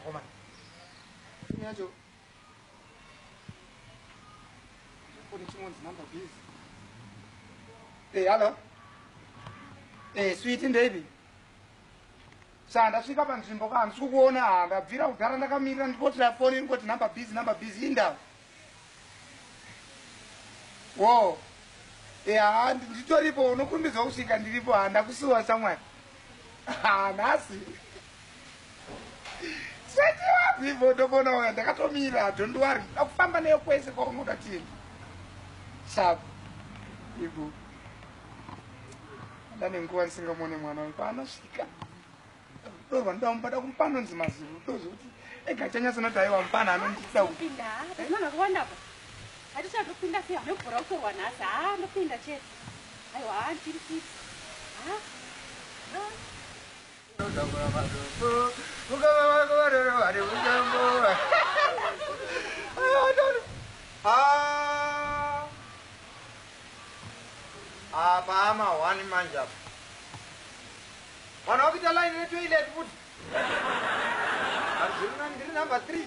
Come on. Yacho. Number please. Hey, hello. Hey, sweetie baby. Sanda swika panzvimbo ka ndikuona ndabvira kugara ndakamira ndikotira phone ngoti number busy inda. Wo. Yeah, nditoripo unokumbidza kusvika ndiripo handakusiwa samwana. Nasi. Sati wapi ndobona uya ndakatomira don't worry. Akufamba neyo kwese kwaunoda chini. Sharp. Ibu. Ndane nguwa ndisingamone mwana wangu panosvika. Ndova ndamupada kumpano nzimazivu tozokuti egachanyasa noti aiwa mupana anondisa kupinda mwana kuwandapo hatichazopinda sei anobhora kutorwa nhasi nopinda chete aiwa ndiri fiti apa amahwani manje apa vanhu vakuita line retoilet futi ndiri number 3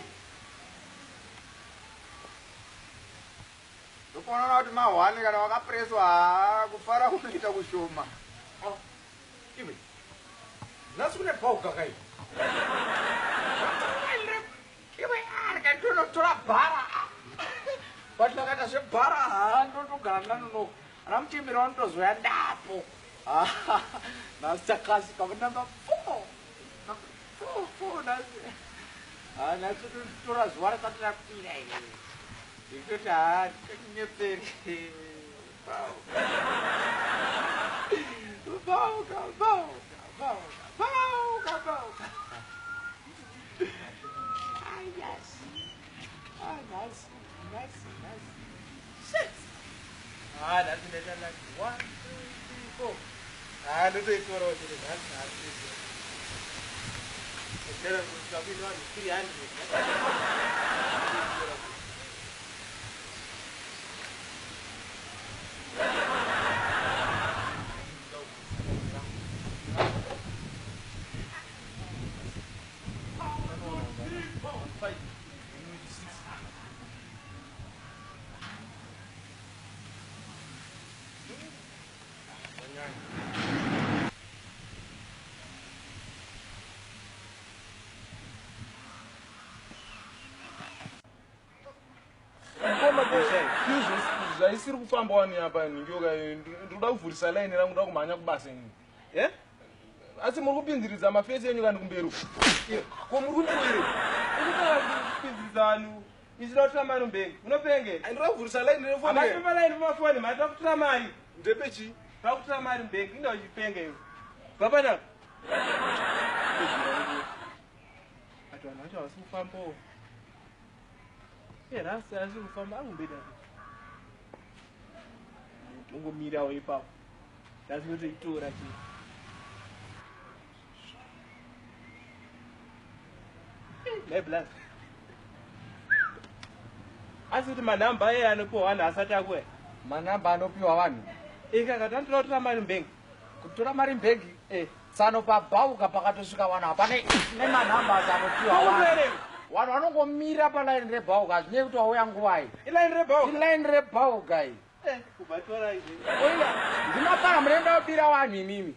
ndokuonana kuti mahwani kana wakapreswa kufara kunoita kushoma iwe nhasi kune bhauka kai iwe arikatonotora bhara but ndakaita zvebhara ndotogara ndanono ana muchemberi vanotozoya ndapo nasichakasi kava number 4 nasi tora zuva rasati rapira ikoti ndikunyeperi that's like 1, 2, 3, 4. This is what I was doing. That's instead of talking on 300. zvaisiri kufamba wani apa ninjoka ndoda kuvhurisa laini rangu ndoda kumhanya kubasa ini asi muri kupinziridza mafesi enyu kandi kumberi ko muri kundiwiri kupinziridza vanhu ichida kutora mari mubengi unopenge ndoda kuvhurisa laini refonaaapa laini pamafoni matoda kutora mari ndepechi toda kutora mari mubengi inda uchipenge iwe bapana ati vanhu vacho havasi kufambawo rasi asi kufamba angumbeda ungomirawo ipapo ndazinotoitora chii neblas asi kuti manhamba eye anopiwa vanhu asati akuya manhamba anopiwa vanhu ikaka tandoda kutora mari mubhengi kutora mari mubhengi tsano pabhauka pakatosvika vanhu hapana nemanhamba asanopiwa vanhu vanongomira palaini rebhauka hazvinei kuti wauya nguvai ilaini rebhauka iyi ndinapara murenda wobira vanhu imimi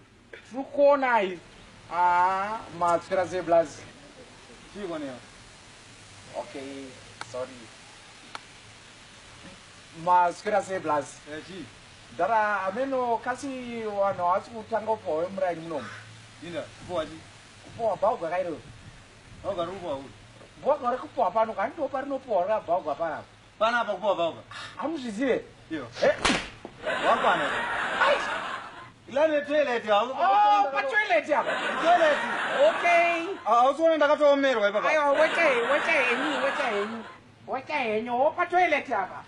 tiri kuonai matswera seblas chiikonewa okay sorry maswera seblas ndara ameno kasi vanhu havasi kutanga kupohwe muraini munomu kupohwa bhauka kairo bhauka rikupohwa pano kandi ndo parinopohwa rakabhauka panapa panapa kupohwa bhauka hamuzvizive wakwana ilane toilet patoilet apa okay ausiona ndakatomerwa ipapa aiwa wacha henyu patoilet apa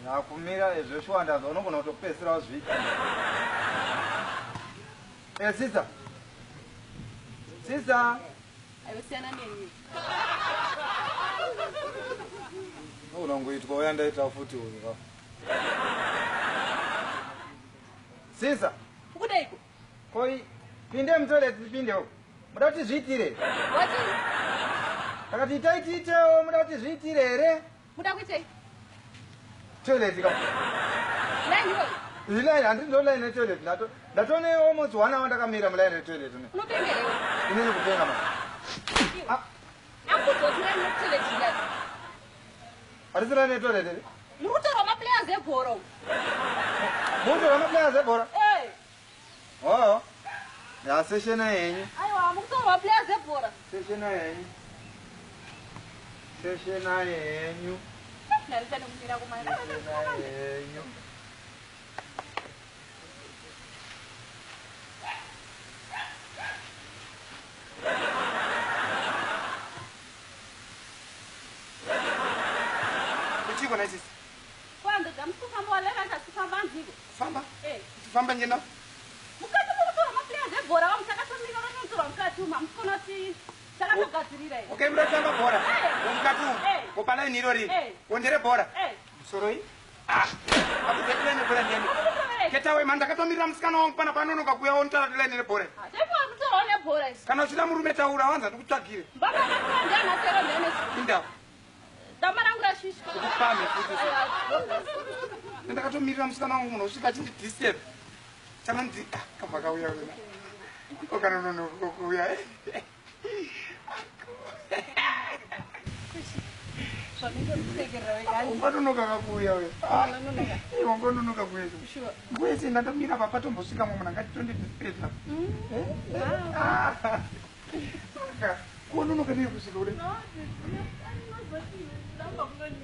nakumira zveshuwandaza unogona kutopedzisira wazviita sisa aivasiyana nenyu unongoitwa uya ndaita futi uyu sisa ukudaiko koi pinde mutoilet tipindewo muda kuti zviitire Wati? akati taititewo muda kuti zviitire here Muda kuitei? toilet ka Line iwe. zvilaini handindolaini netoilet ndatonewo mwedzi wana wandakamira mulaini netoilet Unopengera iwe. inini kupenga ma Akuzoti line netoilet iyani. hatisiraini netoilet here Muri kutorwa maplayers ebhora. mutora maplayers ebhora Eh. oo yaseshena yenyu Aiwa, muri kutorwa maplayers ebhora. seshena yenyu seshena yenyu Nalita kumira kumaya. seshena yenyu kuchiko naisisi Kwando damsukamba walera kasukamba nziko. famba Eh. famba ngenda Mukati muri kutorwa maplayers ebhora vamusakatomira vanotora mukati umu hamukona kuti takatogadzirira ere. okay muda kutamba bhora Eh. womukati umu Eh. wopalaini irori Eh. wondere bhora Eh. soroi akuzetilene bhora ndeni ketawe mani ndakatomirira musikana wangu pana panonoka kuya onitara tilaini rebhora Ndipo kutorwa nebhora isi. kana uchida murume taura wanza ndikutsvagire Mbaba nakanda natero ndene. indau Dama rangu rashishika. ukupame futi ndakatomirira musikana wangu munhu usvika achindidisturb chanandi kabva kauya wena okanononokuya Zvanenge kutekerera vegani. ungatonoka kakuya we Nonoka. wangononoka kuyezo Sure. kwese ndatomira papatombosvika mwe munhu angati 20 kuononoka ndiye kusvika ure No, I'm not going to